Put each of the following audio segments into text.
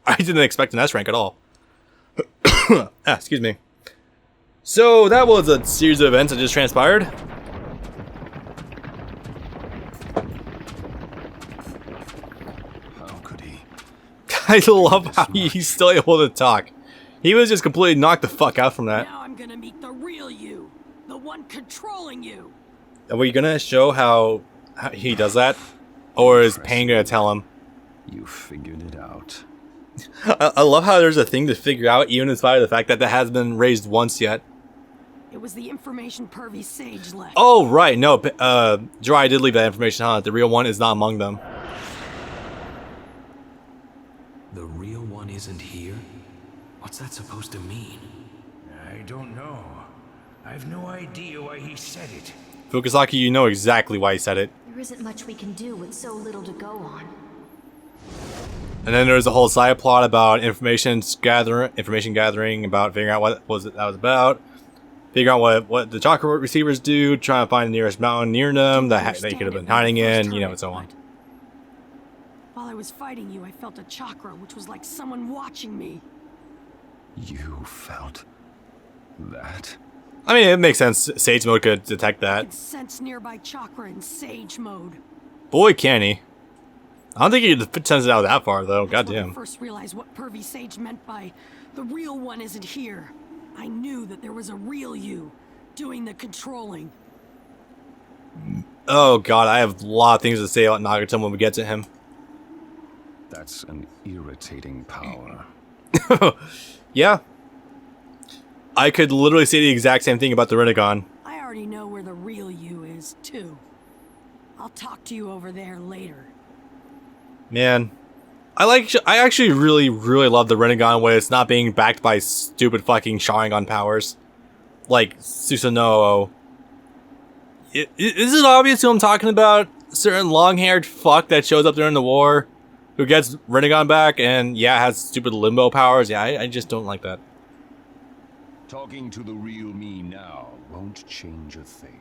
I didn't expect an S rank at all. Excuse me. So that was a series of events that just transpired. How could he? I love how he's still able to talk. He was just completely knocked the fuck out from that. Now I'm gonna meet the real you, the one controlling you. Are we gonna show how he does that? Or is Pain gonna tell him? You figured it out. I love how there's a thing to figure out, even in spite of the fact that hasn't been raised once yet. It was the information Pervy Sage left. Oh, right, no, Dry did leave that information, huh? The real one is not among them. The real one isn't here? What's that supposed to mean? I don't know. I've no idea why he said it. Fukusaki, you know exactly why he said it. There isn't much we can do with so little to go on. And then there's a whole side plot about information gathering, about figuring out what that was about, figuring out what the chakra receivers do, trying to find the nearest mountain near them that they could have been hiding in, you know, and so on. While I was fighting you, I felt a chakra, which was like someone watching me. You felt that? I mean, it makes sense. Sage mode could detect I that. could sense nearby chakra in Sage mode. Boy, can he. I don't think he could sense it out that far, though. That's when I Goddamn. first realized what Pervy Sage meant by the real one isn't here. I knew that there was a real you doing the controlling. Oh god, I have a lot of things to say about Nagato when we get to him. That's an irritating power. Yeah. I could literally say the exact same thing about the Rinnegan. I already know where the real you is, too. I'll talk to you over there later. Man. I actually really love the Rinnegan when it's not being backed by stupid fucking Sharingan powers. Like Susanoo. Is it obvious who I'm talking about? A certain long-haired fuck that shows up during the war, who gets Rinnegan back and, yeah, has stupid limbo powers. Yeah, I just don't like that. Talking to the real me now won't change a thing.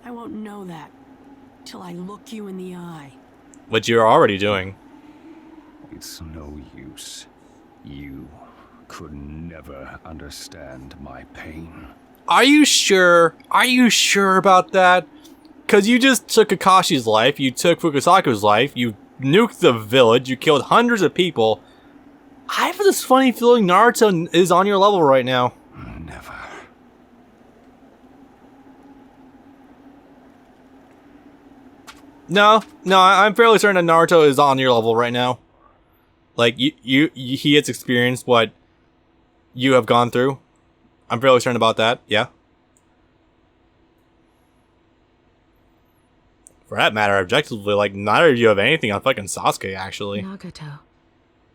I won't know that till I look you in the eye. What you're already doing. It's no use. You could never understand my pain. Are you sure? Are you sure about that? Because you just took Kakashi's life, you took Fukusaku's life, you nuked the village, you killed hundreds of people. I have this funny feeling Naruto is on your level right now. Never. No, I'm fairly certain that Naruto is on your level right now. Like, he has experienced what you have gone through. I'm fairly certain about that, yeah. For that matter, objectively, like, neither of you have anything on fucking Sasuke, actually. Nagato.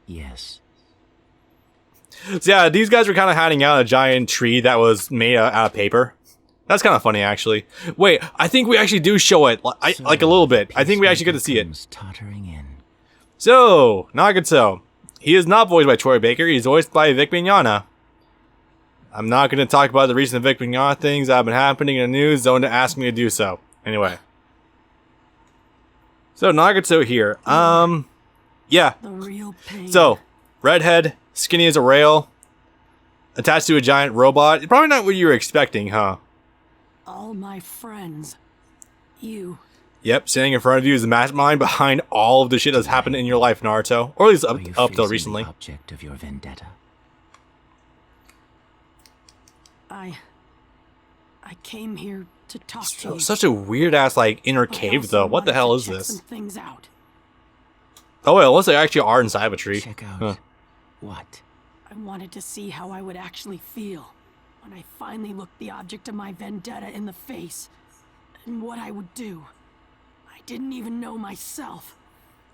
Yes. So yeah, these guys were kind of hiding out in a giant tree that was made out of paper. That's kind of funny, actually. Wait, I think we actually do show it, like a little bit. I think we actually get to see it. Tottering in. So, Nagato. He is not voiced by Troy Baker, he's voiced by Vic Mignogna. I'm not going to talk about the recent Vic Mignogna things that have been happening in the news, don't ask me to do so. Anyway. So, Nagato here. Yeah. The real pain. So, redhead, skinny as a rail, attached to a giant robot. Probably not what you were expecting, huh? All my friends. You. Yep, standing in front of you is the mastermind behind all of the shit that's happened in your life, Naruto. Or at least up till recently. The object of your vendetta. I came here to talk to you. Such a weird ass like inner But I cave also though. What the wanted hell to is check this? some things out. Oh wait, unless they actually are inside of a tree. Check out Huh. what? I wanted to see how I would actually feel when I finally looked the object of my vendetta in the face, and what I would do. I didn't even know myself.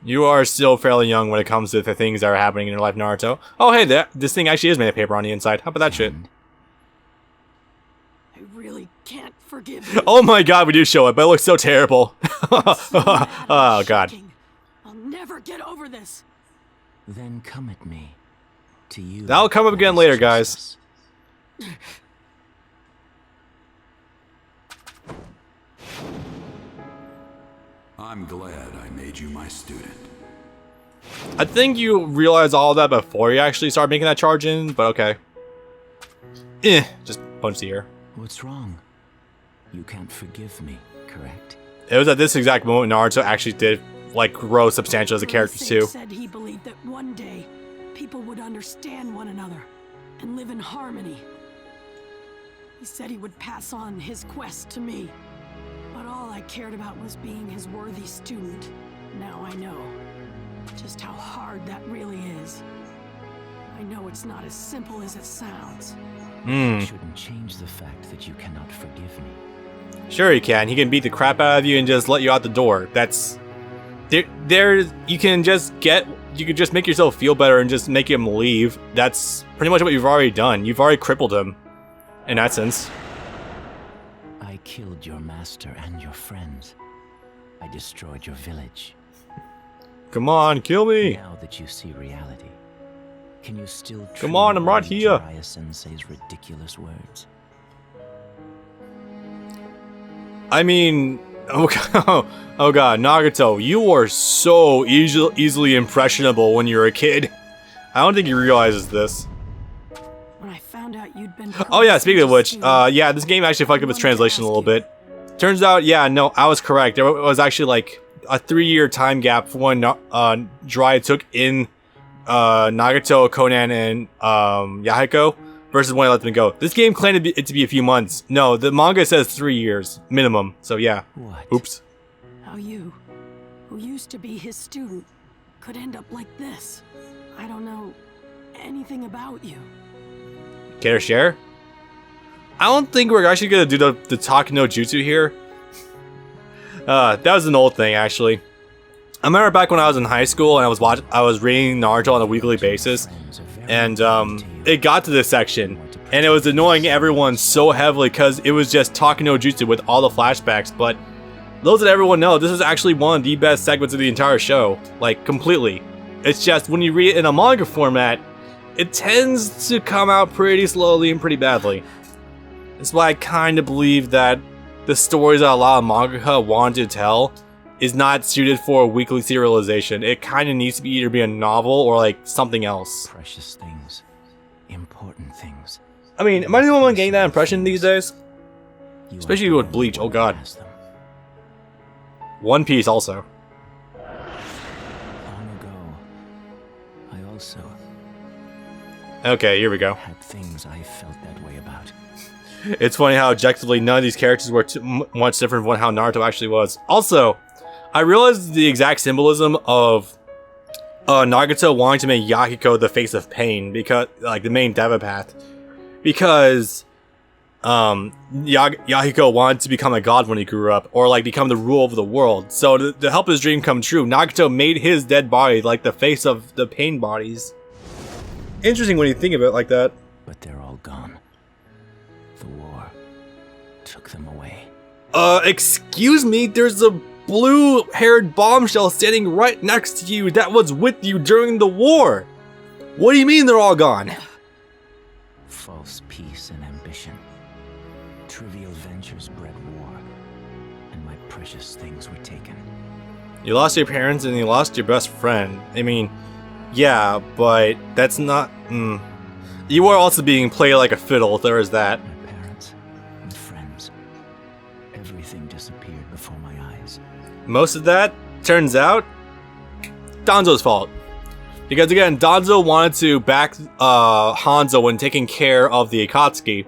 You are still fairly young when it comes to the things that are happening in your life, Naruto. Oh hey, this thing actually is made of paper on the inside. How about that shit? And I really can't forgive you. Oh my god, we do show it, but it looks so terrible. So mad and Oh god. shaking. I'll never get over this. then come at me. To you. That'll come up again that is later, guys. justice. I'm glad I made you my student. I think you realize all that before you actually start making that charge in, but okay. Just punch the air. What's wrong? You can't forgive me, correct? It was at this exact moment Naruto actually did like grow substantial as a character too. Said he believed that one day people would understand one another and live in harmony. He said he would pass on his quest to me, but all I cared about was being his worthy student. Now I know just how hard that really is. I know it's not as simple as it sounds. It shouldn't change the fact that you cannot forgive me. Sure he can. He can beat the crap out of you and just let you out the door. That's there you can just make yourself feel better and just make him leave. That's pretty much what you've already done. You've already crippled him in that sense. I killed your master and your friends. I destroyed your village. Come on, kill me. Now that you see reality, can you still Come on, I'm right here. Jiraiya Sensei's ridiculous words? I mean, oh god, Nagato, you were so easily impressionable when you were a kid. I don't think he realizes this. When I found out you'd been Oh yeah, speaking of which, yeah, this game actually fucked up its translation a little bit. Turns out, yeah, no, I was correct. There was actually like a 3-year time gap for when Jiraiya took in Nagato, Conan, and Yahiko versus when I let them go. This game claimed it to be a few months. No, the manga says 3 years minimum. So yeah. What? Oops. How you, who used to be his student, could end up like this. I don't know anything about you. Care to share? I don't think we're actually gonna do the talk no jutsu here. That was an old thing actually. I remember back when I was in high school and I was reading Naruto on a weekly basis, and it got to this section, and it was annoying everyone so heavily because it was just talking no jutsu with all the flashbacks. But those that everyone know, this is actually one of the best segments of the entire show, like completely. It's just when you read it in a manga format, it tends to come out pretty slowly and pretty badly. That's why I kind of believe that the stories that a lot of mangaka want to tell is not suited for a weekly serialization. It kind of needs to be either be a novel or like something else. Precious things. Important things. I mean, am I the only one getting that impression these days? Especially with Bleach, oh god. One Piece also. Long ago, I also Okay, here we go. had things I felt that way about. It's funny how objectively none of these characters were much different from how Naruto actually was. Also, I realized the exact symbolism of Nagato wanting to make Yahiko the face of pain, because like the main Deva path, because Yahiko wanted to become a god when he grew up, or like become the ruler of the world. So to help his dream come true, Nagato made his dead body like the face of the pain bodies. Interesting when you think of it like that. But they're all gone. The war took them away. Excuse me, there's a blue-haired bombshell standing right next to you that was with you during the war. What do you mean they're all gone? False peace and ambition. Trivial ventures bred war. And my precious things were taken. You lost your parents and you lost your best friend. I mean, yeah, but that's not... You are also being played like a fiddle, there is that. My parents and friends. Everything disappeared before my eyes. Most of that, turns out, Danzo's fault. Because again, Danzo wanted to back Hanzo when taking care of the Akatsuki.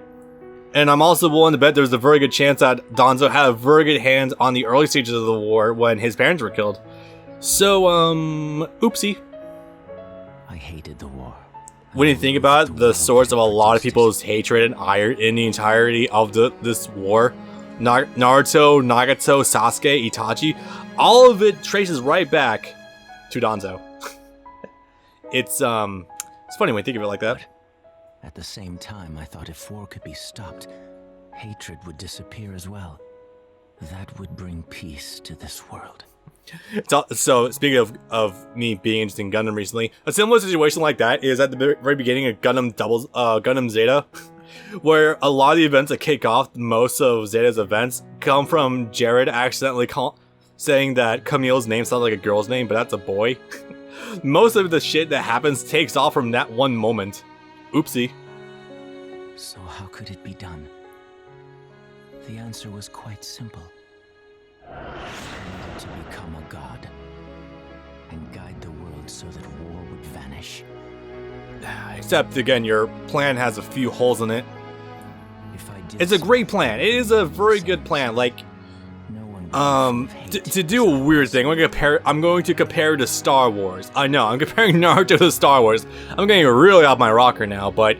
And I'm also willing to bet there's a very good chance that Danzo had a very good hand on the early stages of the war when his parents were killed. So, oopsie. I hated the war. When you think about it, the source of a lot of people's hatred and ire in the entirety of this war, Naruto, Nagato, Sasuke, Itachi, all of it traces right back to Danzo. It's funny when you think of it like that. At the same time, I thought if war could be stopped, hatred would disappear as well. That would bring peace to this world. So, speaking of me being interested in Gundam recently, a similar situation like that is at the very beginning of Gundam Zeta, where a lot of the events that kick off most of Zeta's events come from Jared accidentally saying that Camille's name sounds like a girl's name, but that's a boy. Most of the shit that happens takes off from that one moment. Oopsie. So how could it be done? The answer was quite simple. I needed to become a god and guide the world so that war would vanish. Except, again, your plan has a few holes in it. If I did It's a great plan. It is a very good plan. Like, no one would to do a weird thing, I'm going to compare to Star Wars. I know, I'm comparing Naruto to Star Wars. I'm getting really off my rocker now, but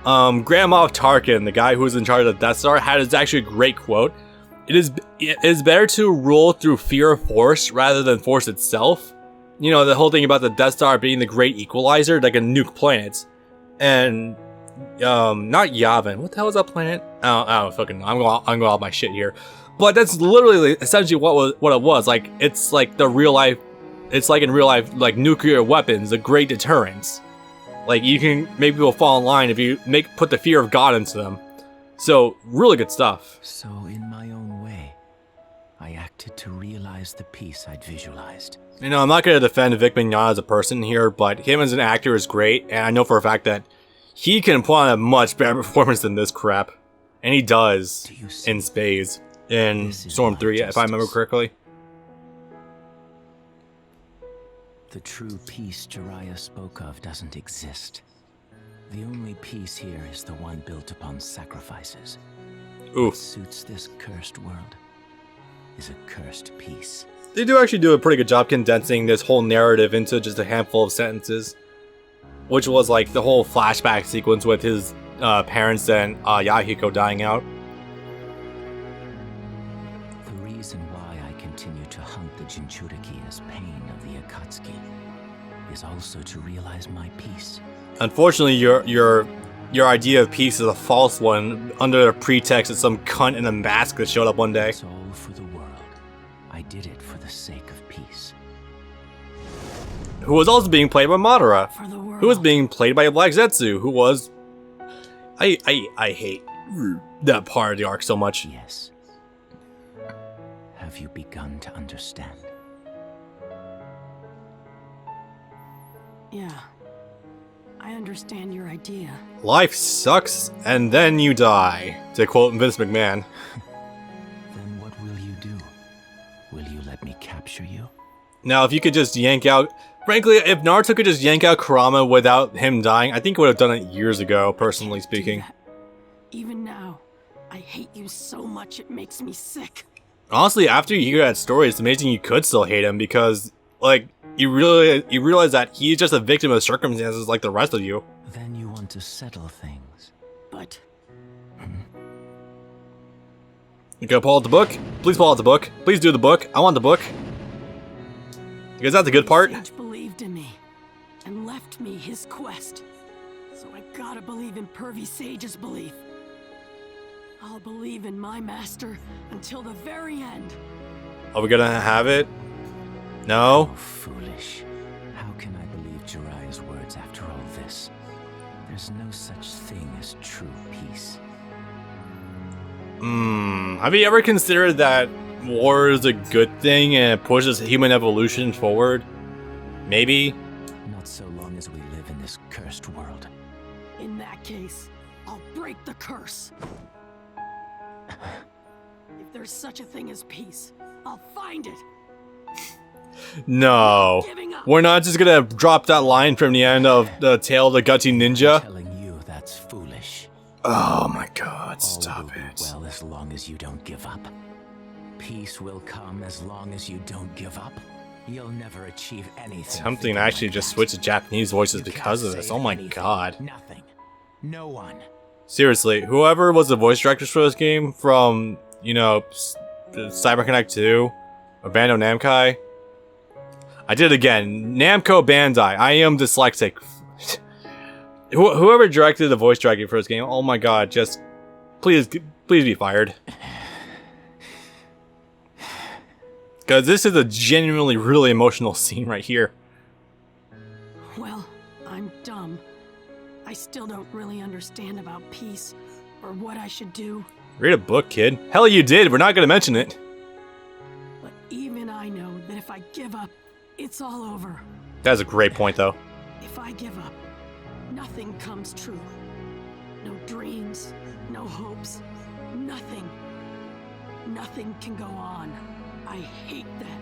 Grand Moff Tarkin, the guy who's in charge of the Death Star, had this actually great quote. It is better to rule through fear of force rather than force itself. You know, the whole thing about the Death Star being the great equalizer, like a nuke planets. And not Yavin. What the hell is that planet? I don't fucking know. I'm going off my shit here. But that's literally essentially what it was. Like, it's like the real life. It's like in real life, like nuclear weapons, a great deterrence. Like, you can make people fall in line if you put the fear of God into them. So, really good stuff. So, in my own way, I acted to realize the peace I'd visualized. You know, I'm not going to defend Vic Mignogna as a person here, but him as an actor is great, and I know for a fact that he can put on a much better performance than this crap. And he does in spades in Storm 3, if I remember correctly. The true peace Jiraiya spoke of doesn't exist. The only peace here is the one built upon sacrifices. Oof. What suits this cursed world is a cursed peace. They do actually do a pretty good job condensing this whole narrative into just a handful of sentences. Which was like the whole flashback sequence with his parents and Yahiko dying out. The reason why I continue to hunt the Jinchuriki as pain of the Akatsuki is also to realize my peace. Unfortunately, your idea of peace is a false one under the pretext of some cunt in a mask that showed up one day. It's all for the world. I did it for the sake of peace. Who was also being played by Madara. For the world. Who was being played by Black Zetsu, who was... I hate that part of the arc so much. Yes. Have you begun to understand? Yeah. I understand your idea. Life sucks, and then you die, to quote Vince McMahon. Then what will you do? Will you let me capture you? Now, if you could just yank out... Frankly, if Naruto could just yank out Kurama without him dying, I think he would have done it years ago, personally speaking. Even now, I hate you so much it makes me sick. Honestly, after you hear that story, it's amazing you could still hate him because, like, you realize that he's just a victim of circumstances like the rest of you. Then you want to settle things. But You gonna pull out the book? Please pull out the book. Please do the book. I want the book. Because that's the good part. Sage believed in me and left me his quest. So I gotta believe in Pervy Sage's belief. I'll believe in my master until the very end. Are we gonna have it? No? Oh, foolish. How can I believe Jiraiya's words after all this? There's no such thing as true peace. Have you ever considered that war is a good thing and it pushes human evolution forward? Maybe? Not so long as we live in this cursed world. In that case, I'll break the curse. If there's such a thing as peace, I'll find it. No. We're not just gonna drop that line from the end of the Tale of the Gutsy Ninja. Telling you that's foolish. Oh my god, All stop will be it. well as long as you don't give up. Peace will come as long as you don't give up. You'll never achieve anything. Tempting to thinking actually like just that. switch to Japanese voices You because can't of this. save Oh my anything. god. Nothing. No one. Seriously, whoever was the voice directors for this game from, you know, CyberConnect 2 or Bandai Namco. I did it again. Namco Bandai. I am dyslexic. Whoever directed the voice directing for this game, oh my god, just please be fired. Because this is a genuinely really emotional scene right here. Well, I'm dumb. I still don't really understand about peace or what I should do. Read a book, kid. Hell, you did. We're not going to mention it. But even I know that if I give up, it's all over. That's a great point, though. If I give up, nothing comes true. No dreams, no hopes, nothing. Nothing can go on. I hate that.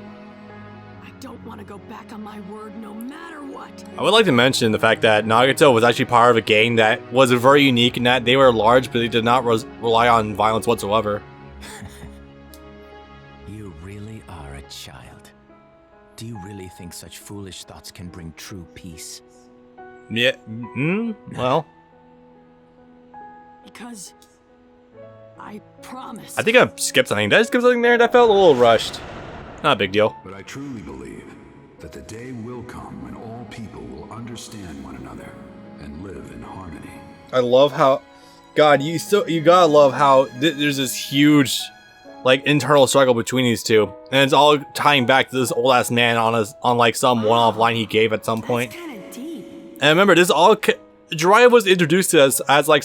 I don't want to go back on my word no matter what. I would like to mention the fact that Nagato was actually part of a gang that was very unique in that they were large, but they did not rely on violence whatsoever. You really are a child. Do you really think such foolish thoughts can bring true peace? Yeah, well. Because I promise. I think I skipped something. Did I skip something there? That felt a little rushed. Not a big deal. But I truly believe that the day will come when all people will understand one another and live in harmony. I love how, God, you gotta love how there's this huge, like, internal struggle between these two, and it's all tying back to this old ass man on like some one-off line he gave at some point. That's kind of deep. And remember, this all Jiraiya was introduced to us as like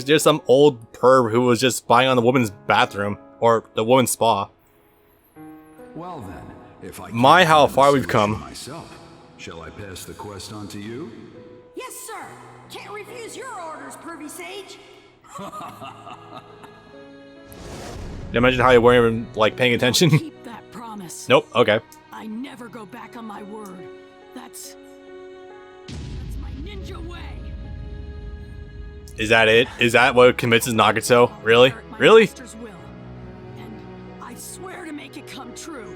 just some old perv who was just spying on the woman's bathroom or the woman's spa. Well then, if I My, can't how find the far we've solution come. myself, shall I pass the quest on to you? Yes, sir. Can't refuse your orders, pervy sage. Did I mention how you weren't even like paying attention? Keep that promise. Nope. Okay. I never go back on my word. That's my ninja way. Is that it? Is that what convinces Nagato? Really? My Really? master's will. And I swear to make it come true.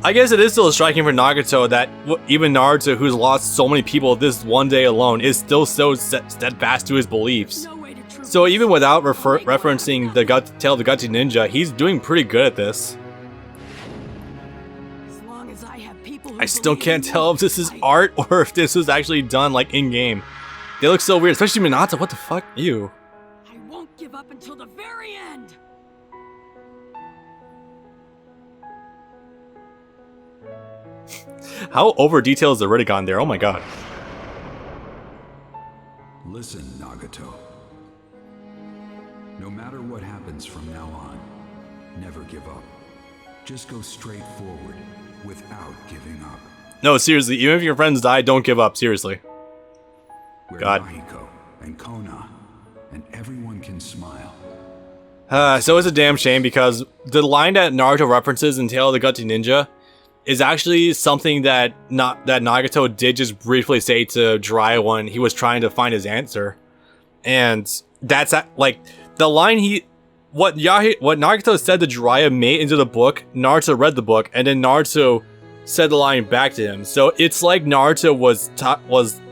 I guess it is still striking for Nagato that even Naruto, who's lost so many people this one day alone, is still so steadfast to his beliefs. No way to true So even without referencing the Tale of the Gutsy Ninja, he's doing pretty good at this. As long as I have people who I still believe can't in tell me, if this is I- art or if this was actually done like in-game. They look so weird, especially Minato. What the fuck? Ew. I won't give up until the very end. How over detailed is the Riddigon there? Oh my god. Listen, Nagato. No matter what happens from now on, never give up. Just go straight forward without giving up. No, seriously, even if your friends die, don't give up, seriously. Where God. Mahiko and Kona and everyone can smile. So it's a damn shame because the line that Naruto references in Tale of the Gutsy Ninja is actually something that Nagato did just briefly say to Jiraiya when he was trying to find his answer. And that's like the line what Nagato said to Jiraiya made into the book. Naruto read the book and then Naruto said the line back to him. So it's like Naruto was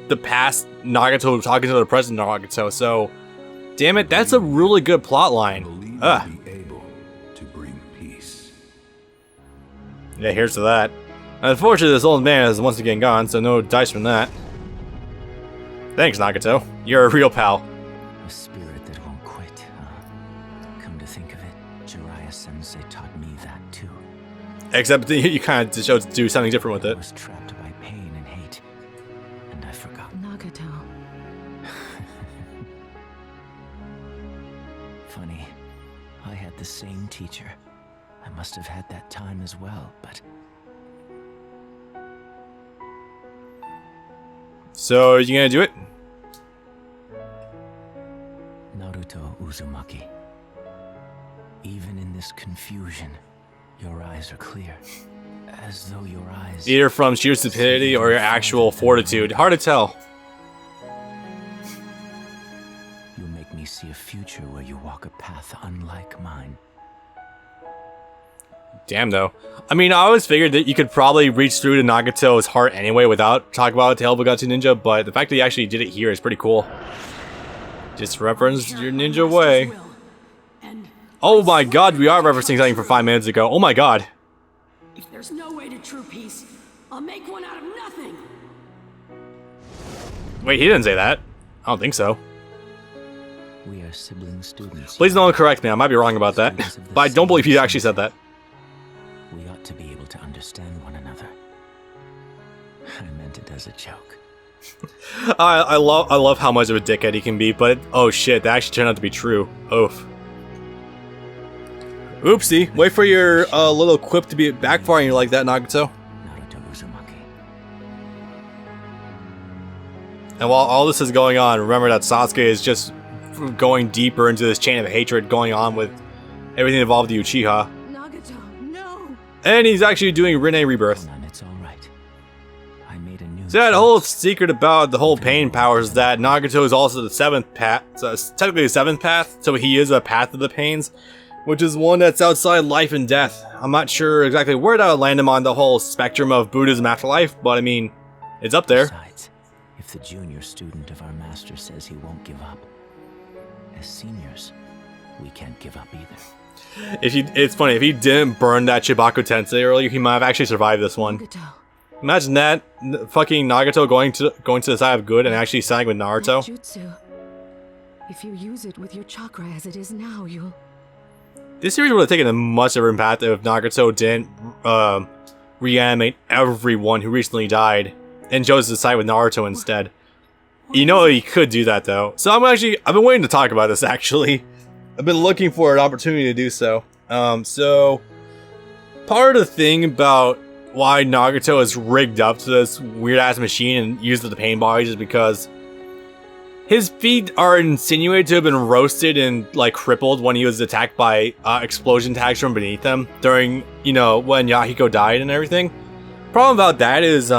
the past Nagato talking to the present Nagato. So damn it, that's a really good plot line. Believe Ugh. you'll be able to bring peace. Yeah, here's to that. Unfortunately, this old man is once again gone, so no dice from that. Thanks, Nagato. You're a real pal. A spirit that won't quit, huh? Come to think of it, Jiraiya-sensei taught me that too. Except you kind of chose to do something different with I it. was trapped by pain and hate, and I forgot. Nagato. Funny, I had the same teacher. I must have had that time as well, but So, are you gonna do it? Naruto Uzumaki. Even in this confusion, your eyes are clear. As though your eyes... Either from sheer stupidity or your actual fortitude. Hard to tell. You make me see a future where you walk a path unlike mine. Damn, though. I mean, I always figured that you could probably reach through to Nagato's heart anyway without talking about Tale of a Gutsy Ninja, but the fact that he actually did it here is pretty cool. Just reference your ninja way. And Oh my god, we are referencing something from 5 minutes ago. Oh my god. if there's no way to true peace, I'll make one out of nothing. Wait, he didn't say that. I don't think so. We are sibling students. Please no one correct me, I might be wrong about that. But I don't believe he actually said that. We ought to be able to understand one another. I meant it as a joke. I love how much of a dickhead he can be, but oh shit, that actually turned out to be true. Oof. Oopsie. Wait for your little quip to be backfiring you like that, Nagato. Naruto Uzumaki. And while all this is going on, remember that Sasuke is just going deeper into this chain of hatred going on with everything involved with the Uchiha. Nagato, no! And he's actually doing Rinne Rebirth. Hold on, it's all right. I made a new So that choice. whole secret about the whole pain powers is that Nagato is also the seventh path. So it's technically the seventh path, so he is a path of the pains, which is one that's outside life and death. I'm not sure exactly where that would land him on the whole spectrum of Buddhism afterlife, but I mean, it's up there. Besides, if the junior student of our master says he won't give up, as seniors, we can't give up either. It's funny, if he didn't burn that Chibaku Tensei earlier, he might have actually survived this one. Nagato. Imagine that, fucking Nagato going to the side of good and actually siding with Naruto. Jutsu. If you use it with your chakra as it is now, you'll... This series would have taken a much different path if Nagato didn't reanimate everyone who recently died and chose to side with Naruto instead. You know he could do that though. So I've been waiting to talk about this actually. I've been looking for an opportunity to do so. So part of the thing about why Nagato is rigged up to this weird ass machine and uses the pain bodies is because his feet are insinuated to have been roasted and like crippled when he was attacked by explosion tags from beneath him during, you know, when Yahiko died and everything. Problem about that is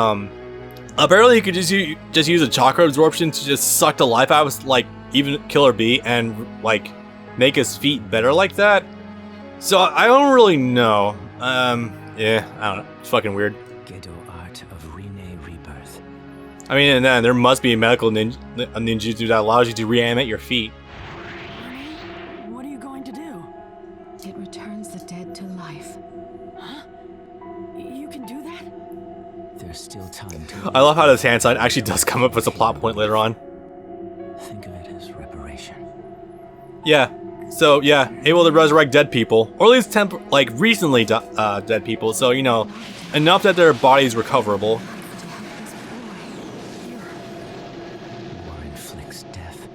apparently you could just use a chakra absorption to just suck the life out of like even Killer B and like make his feet better like that. So I don't really know. Yeah, I don't know. It's fucking weird. Gedo art of Rinne Rebirth. I mean, and then there must be a medical ninjutsu that allows you to reanimate your feet. What are you going to do? It returns the dead to life. Huh? You can do that? There's still time to... I love how this hand sign actually does come up as a plot point later on. Think of it as reparation. Yeah. So yeah, able to resurrect dead people, or at least recently dead people. So you know, enough that their bodies recoverable. War inflicts death,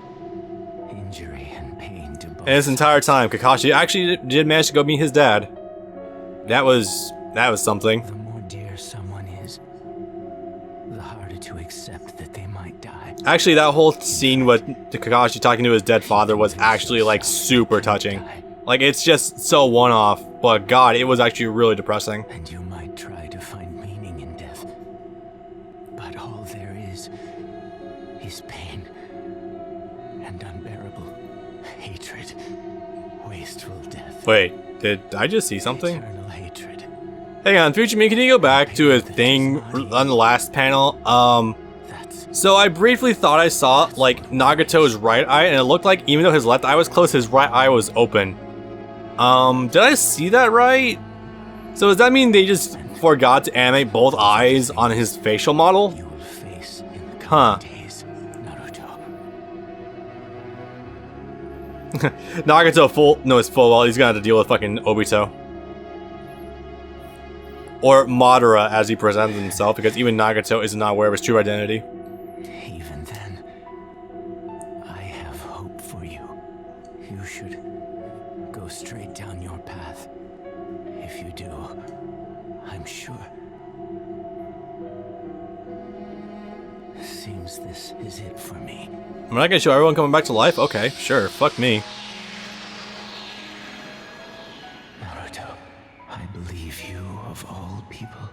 injury, and pain to both. And this entire time, Kakashi actually did manage to go meet his dad. That was something. The more dear someone is, the harder to accept that they might die. Actually, that whole scene with Kakashi talking to his dead father was actually like super touching. Like it's just so one-off, but God, it was actually really depressing. And you might try to find meaning in death, but all there is pain and unbearable hatred, wasteful death. Wait, did I just see something? Eternal hatred. Hang on, Future Me, can you go back to a thing on the last panel? So I briefly thought I saw like Nagato's right eye, and it looked like even though his left eye was closed, his right eye was open. Did I see that right? So does that mean they just forgot to animate both eyes on his facial model? You will face in the Huh. coming days, Naruto. Nagato knows full well he's gonna have to deal with fucking Obito. Or Madara as he presents himself, because even Nagato is not aware of his true identity. Even then, I have hope for you. You should go straight down your path. If you do, I'm sure. Seems this is it for me. I'm not gonna show everyone coming back to life? Okay, sure, fuck me. Naruto, I believe you of all people.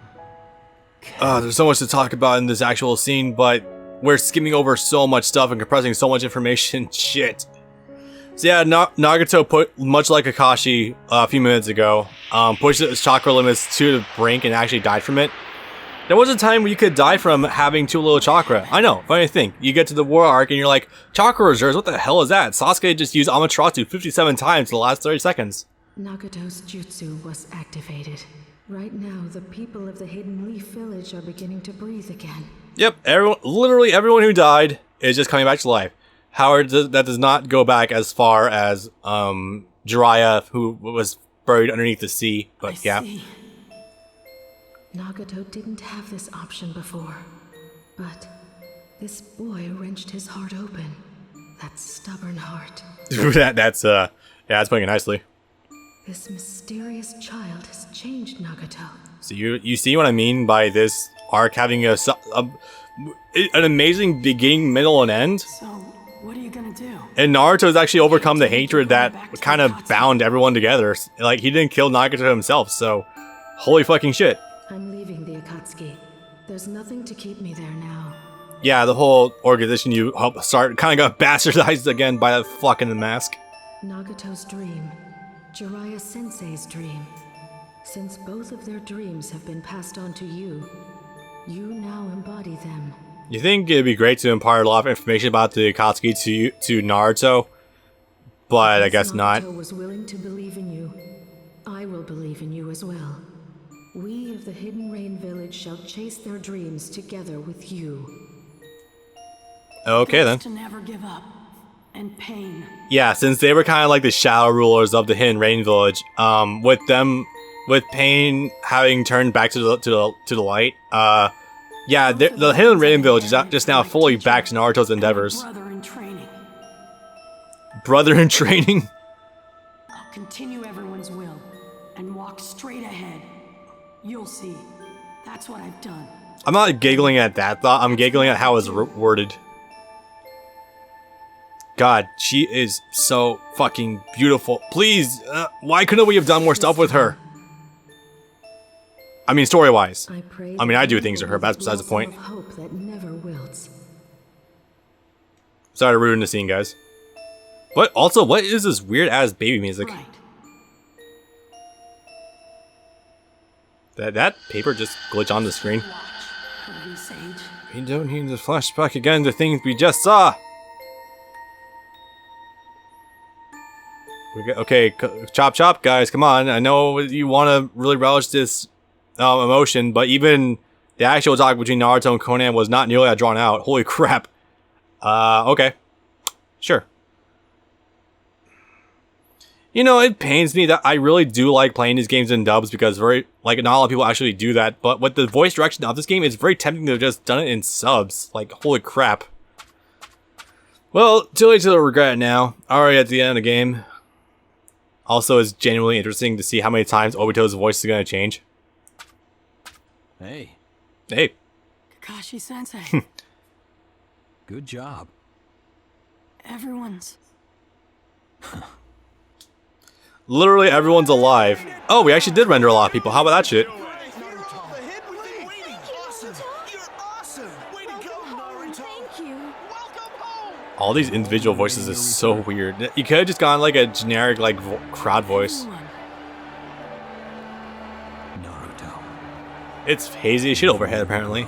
There's so much to talk about in this actual scene, but we're skimming over so much stuff and compressing so much information. Shit. So yeah, Nagato much like Kakashi a few minutes ago, pushed his chakra limits to the brink and actually died from it. There was a time where you could die from having too little chakra. I know, funny thing. You get to the war arc and you're like, chakra reserves, what the hell is that? Sasuke just used Amaterasu 57 times in the last 30 seconds. Nagato's jutsu was activated. Right now, the people of the Hidden Leaf Village are beginning to breathe again. Yep, literally everyone who died is just coming back to life. However, that does not go back as far as Jiraiya, who was buried underneath the sea. But yeah. See. Nagato didn't have this option before, but this boy wrenched his heart open. That stubborn heart. that's putting it nicely. This mysterious child has changed Nagato. So you see what I mean by this arc having a an amazing beginning, middle, and end. So, what are you gonna do? And Naruto's actually overcome the hatred that kind of bound everyone together. Like, he didn't kill Nagato himself, so holy fucking shit. I'm leaving the Akatsuki. There's nothing to keep me there now. Yeah, the whole organization you helped start kind of got bastardized again by that fuck in the mask. Nagato's dream, Jiraiya Sensei's dream. Since both of their dreams have been passed on to you, you now embody them. You think it'd be great to impart a lot of information about the Akatsuki to Naruto, but I guess not. Naruto was willing to believe in you. I will believe in you as well. We of the Hidden Rain Village shall chase their dreams together with you. Okay then. To never give up. And Pain. Yeah, since they were kind of like the shadow rulers of the Hidden Rain Village, with Pain having turned back to the light, yeah, the Hidden Rain Village is just now fully back to Naruto's endeavors. Brother in training. Brother in training? I'll continue everyone's will and walk straight ahead. You'll see. That's what I've done. I'm not giggling at that thought, I'm giggling at how it's worded. God, she is so fucking beautiful. Please, why couldn't we have done more stuff with her? I mean, story-wise. I mean, I do things to her, but that's besides the point. Hope that never wilts. Sorry to ruin the scene, guys. But also, what is this weird-ass baby music? Right. That paper just glitched on the screen. Watch, Kirby Sage. We don't need to flashback again to things we just saw. Okay, chop chop, guys, come on. I know you want to really relish this emotion, but even the actual talk between Naruto and Conan was not nearly that drawn out. Holy crap. Okay. Sure. You know, it pains me that I really do like playing these games in dubs because not a lot of people actually do that, but with the voice direction of this game, it's very tempting to have just done it in subs. Like, holy crap. Well, too late to regret it now. Already at the end of the game. Also, it's genuinely interesting to see how many times Obito's voice is going to change. Hey, Hey. Kakashi Sensei. good job. Everyone's. Literally everyone's alive. Oh, we actually did render a lot of people. How about that shit? All these individual voices is so weird. You could have just gone like a generic like crowd voice. Naruto. It's hazy as shit overhead apparently.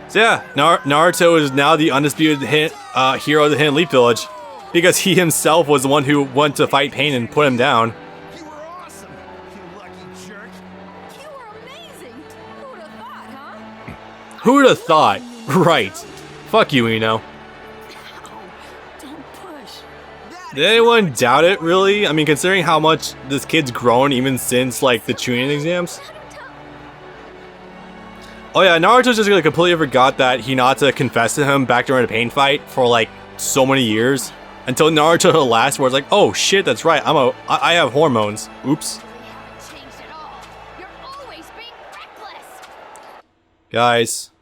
So yeah, Naruto is now the undisputed hero of the Hidden Leaf Village because he himself was the one who went to fight Pain and put him down. You were awesome, you lucky jerk. You were amazing. Who would have thought, huh? Who would have thought? Right. Fuck you, Ino. Don't push. Did anyone doubt it, really? I mean, considering how much this kid's grown even since, like, the Chunin exams? Oh yeah, Naruto just like, completely forgot that Hinata confessed to him back during a Pain fight for, like, so many years. Until Naruto the last where it's like, oh shit, that's right, I have hormones. Oops. Changed at all. You're always being reckless. Guys,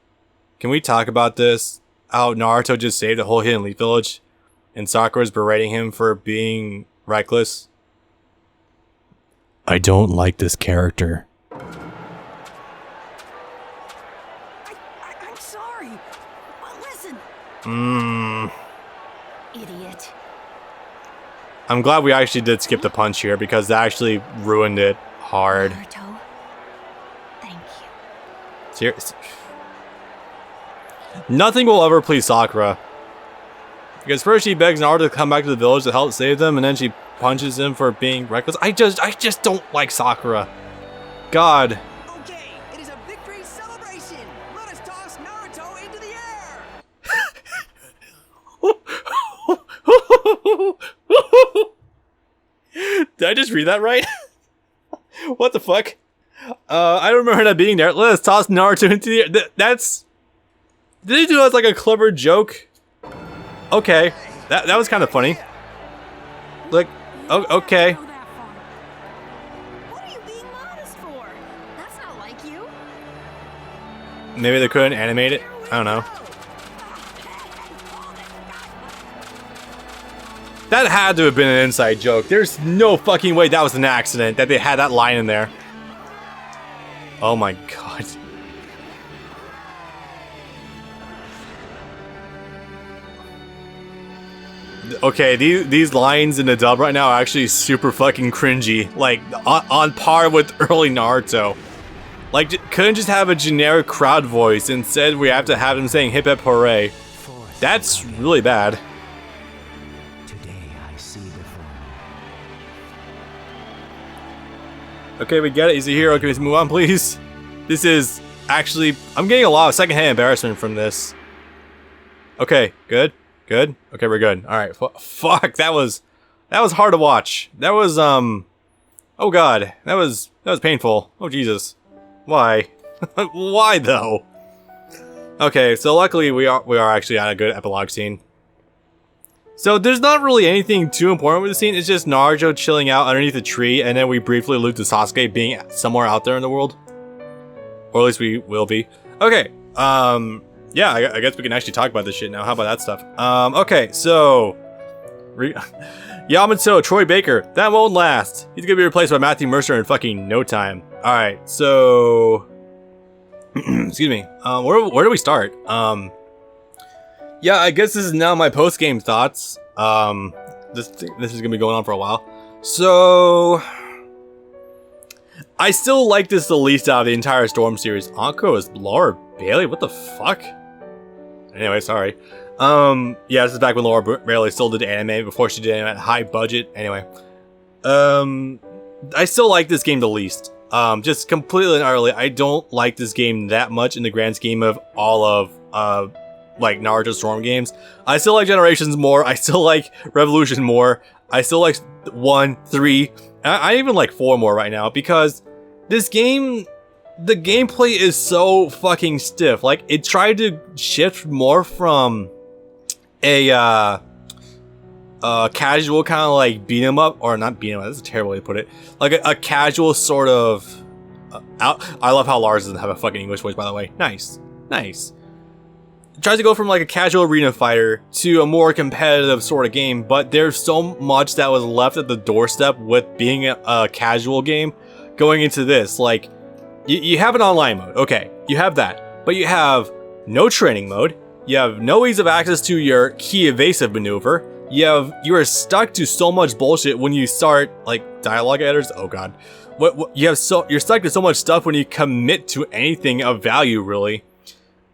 can we talk about this? How Naruto just saved the whole Hidden Leaf Village, and Sakura's berating him for being reckless. I don't like this character. I'm sorry. But listen. Idiot. I'm glad we actually did skip the punch here because that actually ruined it hard. Naruto. Thank you. Seriously. Nothing will ever please Sakura. Because first she begs Naruto to come back to the village to help save them, and then she punches him for being reckless. I just don't like Sakura. God. Okay, it is a victory celebration. Let us toss Naruto into the air. Did I just read that right? What the fuck? I don't remember that being there. Let us toss Naruto into the air. That's... Did he do that as like a clever joke? Okay. That was kind of funny. Like, okay. What are you being modest for? That's not like you. maybe they couldn't animate it. I don't know. That had to have been an inside joke. There's no fucking way that was an accident that they had that line in there. Oh my god. Okay, these lines in the dub right now are actually super fucking cringy. Like, on par with early Naruto. Like, couldn't just have a generic crowd voice. Instead, we have to have them saying hip hip hooray. That's really bad. Today I see before me. Okay, we get it. He's a hero. Can we move on, please? This is actually... I'm getting a lot of secondhand embarrassment from this. Okay, good. Good? Okay, we're good. Alright, fuck, that was hard to watch. That was, oh god, that was painful. Oh, Jesus. Why? Why, though? Okay, so luckily we are actually at a good epilogue scene. So there's not really anything too important with the scene. It's just Naruto chilling out underneath a tree, and then we briefly allude to Sasuke being somewhere out there in the world. Or at least we will be. Okay, yeah, I guess we can actually talk about this shit now. How about that stuff? Okay, so... Yamato, Troy Baker. That won't last. He's gonna be replaced by Matthew Mercer in fucking no time. Alright, so... Excuse me. Where do we start? Yeah, I guess this is now my post-game thoughts. This is gonna be going on for a while. So... I still like this the least out of the entire Storm series. Anko is Laura Bailey? What the fuck? Anyway, sorry. Yeah, this is back when Laura Bailey still did anime before she did anime at high budget. Anyway. I still like this game the least. Just completely and utterly, I don't like this game that much in the grand scheme of all of, like, Naruto Storm games. I still like Generations more. I still like Revolution more. I still like 1, 3, I even like 4 more right now because this game... The gameplay is so fucking stiff. Like, it tried to shift more from a casual kind of like beat 'em up, or not beat 'em up, that's a terrible way to put it. Like a casual sort of I love how Lars doesn't have a fucking English voice, by the way. Nice. Nice. It tries to go from like a casual arena fighter to a more competitive sort of game, but there's so much that was left at the doorstep with being a casual game going into this. Like, you have an online mode, okay, you have that, but you have no training mode, you have no ease of access to your key evasive maneuver, you are stuck to so much bullshit when you start, like, dialogue editors, oh god, you're stuck to so much stuff when you commit to anything of value, really.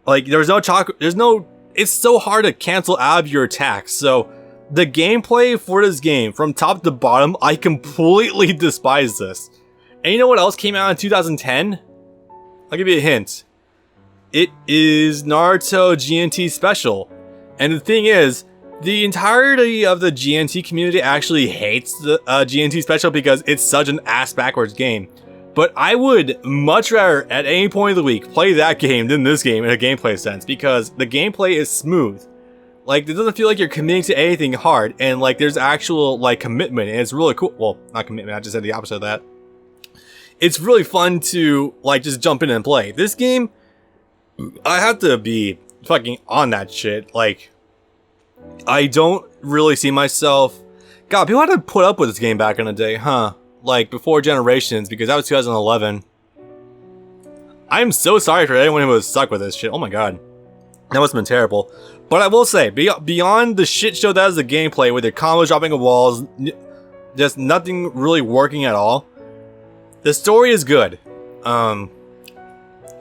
Like, it's so hard to cancel out of your attacks, so the gameplay for this game, from top to bottom, I completely despise this. And you know what else came out in 2010? I'll give you a hint. It is Naruto GNT Special. And the thing is, the entirety of the GNT community actually hates the GNT Special because it's such an ass-backwards game. But I would much rather, at any point of the week, play that game than this game in a gameplay sense, because the gameplay is smooth. Like, it doesn't feel like you're committing to anything hard, and like, there's actual, like, commitment, and it's really cool. Well, not commitment, I just said the opposite of that. It's really fun to, like, just jump in and play. This game, I have to be fucking on that shit. Like, I don't really see myself... God, people had to put up with this game back in the day, huh? Like, before Generations, because that was 2011. I'm so sorry for anyone who was stuck with this shit. Oh my god. That must have been terrible. But I will say, beyond the shit show that is the gameplay, with your combos dropping on walls, just nothing really working at all, the story is good.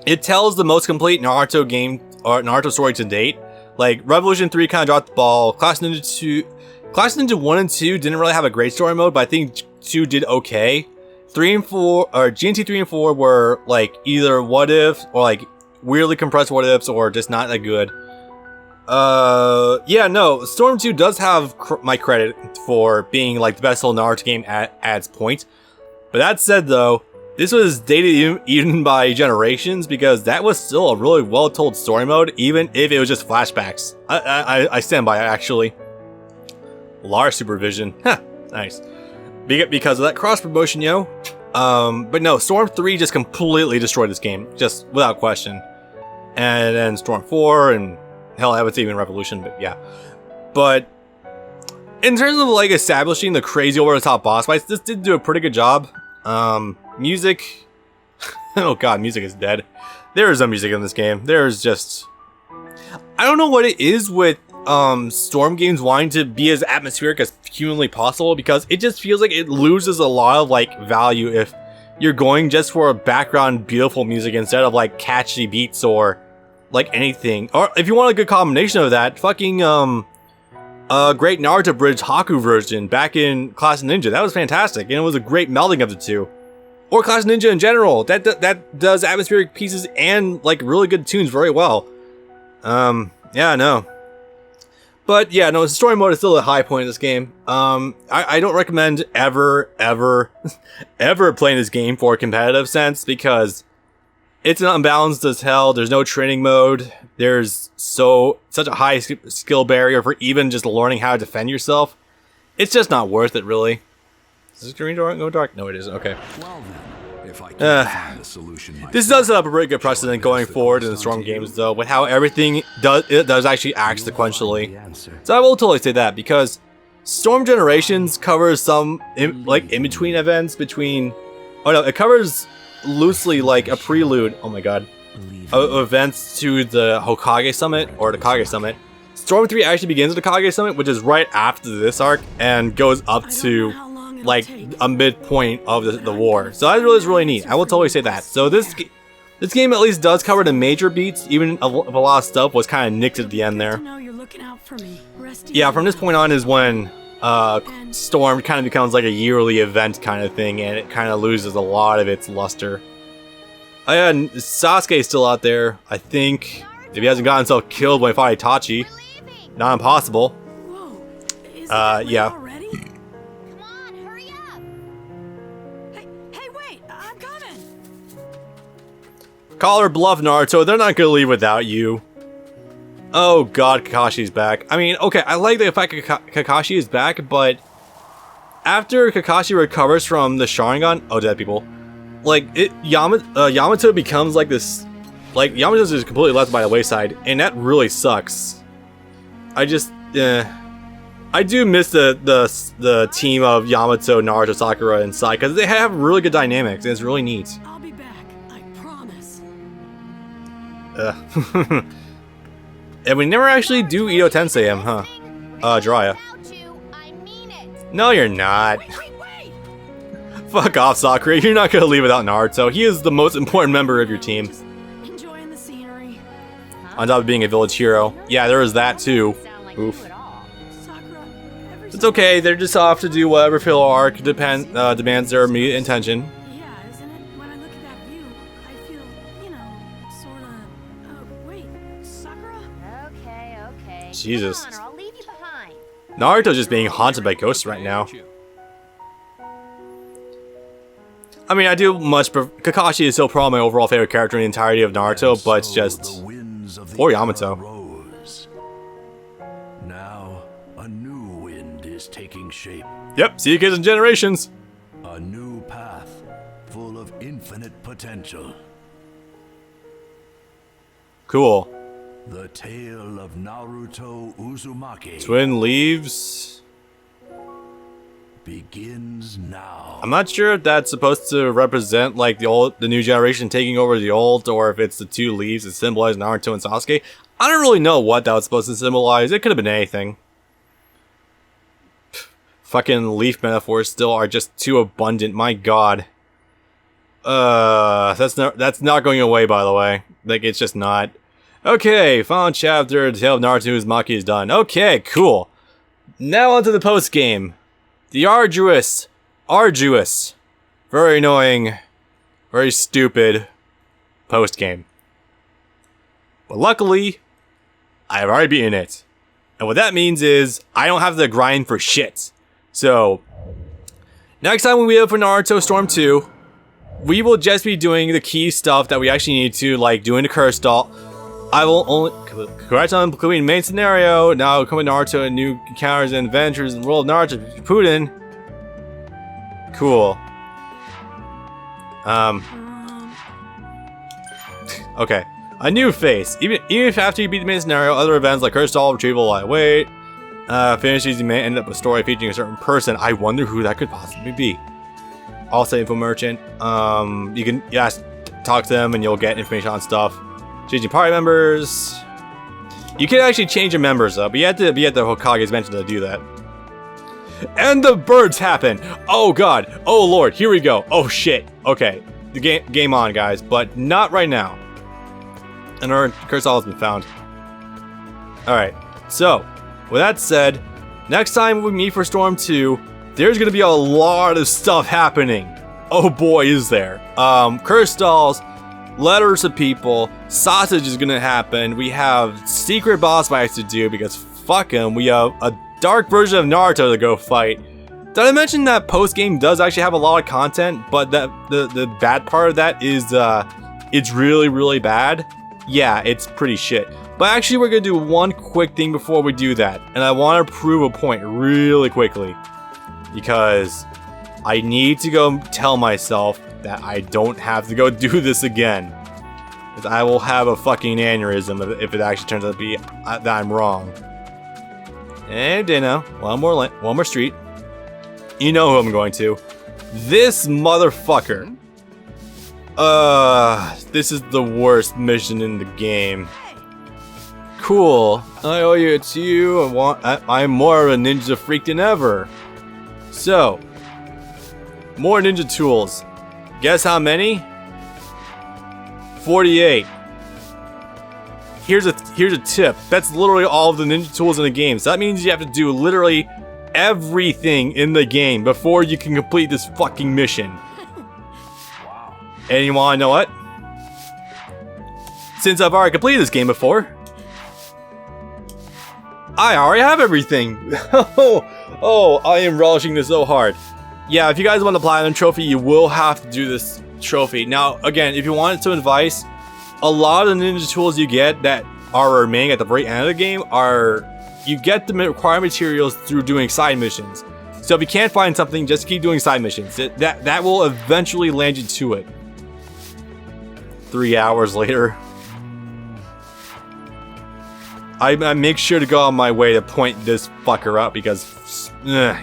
It tells the most complete Naruto game, or Naruto story to date. Like, Revolution 3 kind of dropped the ball. Class Ninja 1 and 2 didn't really have a great story mode, but I think 2 did okay. 3 and 4, or GNT 3 and 4 were, like, either what if, or like, weirdly compressed what ifs, or just not that good. Yeah, no, Storm 2 does have my credit for being, like, the best whole Naruto game at its point. But that said, though, this was dated even by Generations, because that was still a really well-told story mode, even if it was just flashbacks. I stand by it, actually. Lars supervision. Huh, nice. Because of that cross-promotion, yo. But no, Storm 3 just completely destroyed this game, just without question. and then Storm 4, and hell, I would say even Revolution, but yeah. But in terms of like establishing the crazy over the top boss fights, this did do a pretty good job. Music, oh god, music is dead. There is no music in this game. There's just, I don't know what it is with Storm games wanting to be as atmospheric as humanly possible, because it just feels like it loses a lot of like value if you're going just for a background beautiful music instead of like catchy beats or like anything. Or if you want a good combination of that, fucking great Naruto Bridge Haku version back in Class Ninja, that was fantastic, and it was a great melding of the two. Or Class Ninja in general, that does atmospheric pieces and like really good tunes very well. Yeah, no. But yeah, no, story mode is still a high point in this game. I don't recommend ever playing this game for a competitive sense, because it's unbalanced as hell. There's no training mode. There's such a high skill barrier for even just learning how to defend yourself. It's just not worth it, really. Is this green go dark? No, it isn't. Okay. Well then, if I can't find a solution myself, this does set up a pretty good precedent going forward in the Storm games, though, with how everything does actually act sequentially. So I will totally say that, because Storm Generations covers some in between events between. Oh no, it covers loosely like a prelude. Oh my god, events to the Hokage Summit or the Kage Summit. Storm 3 actually begins at the Kage Summit, which is right after this arc, and goes up to like a midpoint of the war. So that is really neat. I will totally say that. So this game at least does cover the major beats, even if a lot of stuff was kind of nicked at the end there. Yeah, from this point on is when Storm kind of becomes like a yearly event kind of thing, and it kind of loses a lot of its luster. Oh yeah, and Sasuke's still out there, I think. If he hasn't gotten himself killed when he fought Itachi. Not impossible. Yeah. Call her bluff, Naruto. They're not gonna leave without you. Oh god, Kakashi's back. I mean, okay, I like the fact Kakashi is back, but after Kakashi recovers from the Sharingan, oh, dead people, like Yamato becomes like this, like Yamato's just completely left by the wayside, and that really sucks. I just, I do miss the team of Yamato, Naruto, Sakura, and Sai, because they have really good dynamics, and it's really neat. I'll be back, I promise. And we never actually do Ito Tensei him, huh? Jiraiya. No, you're not. Wait. Fuck off, Sakura. You're not gonna leave without Naruto. He is the most important member of your team. Just enjoying the scenery. On top of being a village hero. Yeah, there is that too. Oof. Sakura, It's okay. They're just off to do whatever filler arc demands their immediate attention. yeah, isn't it? When I look at that view, I feel, you know, sorta. Wait, Sakura? Okay. Jesus. Come on, or I'll leave you behind. Naruto's just being haunted by ghosts right now. I mean, I do much Kakashi is still probably my overall favorite character in the entirety of Naruto, but it's just... Or Yamato. Now, a new wind is taking shape. Yep, see you kids in generations. A new path, full of infinite potential. Cool. The tale of Naruto Uzumaki Twin leaves. begins now. I'm not sure if that's supposed to represent like the new generation taking over the old, or if it's the two leaves that symbolize Naruto and Sasuke. I don't really know what that was supposed to symbolize. It could have been anything. Fucking leaf metaphors still are just too abundant. My god. That's not going away, by the way. Like, it's just not. Okay, final chapter, the Tale of Naruto Uzumaki is done. Okay, cool. Now onto the post game. The arduous, very annoying, very stupid post game. But luckily, I've already beaten it. And what that means is, I don't have to grind for shit. So, next time we have for Naruto Storm 2, we will just be doing the key stuff that we actually need to, like doing the curse doll. I will only correct on completing main scenario. Now coming Naruto and new encounters and adventures in the world of Naruto Putin. Cool. Okay. A new face. Even if after you beat the main scenario, other events like Crystal, Retrieval, Lightweight, finishes, you may end up with a story featuring a certain person. I wonder who that could possibly be. Also, info merchant. You can talk to them and you'll get information on stuff. Changing party members. You can actually change your members though, but you have to be at the Hokage's mention to do that. And the birds happen. Oh god. Oh lord. Here we go. Oh shit. Okay. The game on, guys, but not right now. And our crystal has been found. Alright, so, with that said, next time we meet for Storm 2, there's gonna be a lot of stuff happening. Oh boy, is there. Crystals, letters to people, sausage is gonna happen, we have secret boss fights to do because fuck him, we have a dark version of Naruto to go fight. Did I mention that post-game does actually have a lot of content, but that the bad part of that is it's really bad? Yeah, it's pretty shit. But actually we're gonna do one quick thing before we do that, and I want to prove a point really quickly. Because I need to go tell myself that I don't have to go do this again. Because I will have a fucking aneurysm if it actually turns out to be that I'm wrong. And you know, one more street. You know who I'm going to. This motherfucker. This is the worst mission in the game. Cool. I owe it to you. I'm more of a ninja freak than ever. So, more ninja tools. Guess how many? 48. Here's a tip. That's literally all of the ninja tools in the game. So that means you have to do literally everything in the game before you can complete this fucking mission. Wow. And you wanna know what? Since I've already completed this game before, I already have everything. Oh, I am relishing this so hard. Yeah, if you guys want the Platinum Trophy, you will have to do this trophy. Now, again, if you wanted some advice, a lot of the ninja tools you get that are remaining at the very end of the game are... You get the required materials through doing side missions. So if you can't find something, just keep doing side missions. That will eventually land you to it. 3 hours later. I make sure to go on my way to point this fucker out because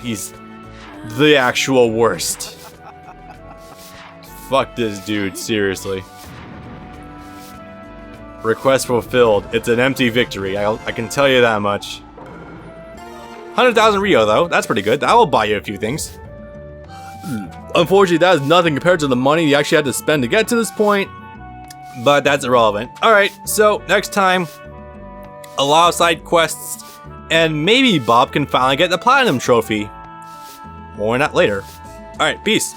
he's the actual worst. Fuck this dude, seriously. Request fulfilled. It's an empty victory. I can tell you that much. 100,000 Rio though, that's pretty good. That will buy you a few things. Unfortunately, that is nothing compared to the money you actually had to spend to get to this point. But that's irrelevant. Alright, so next time, a lot of side quests, and maybe Bob can finally get the Platinum Trophy. More on that later. Alright, peace.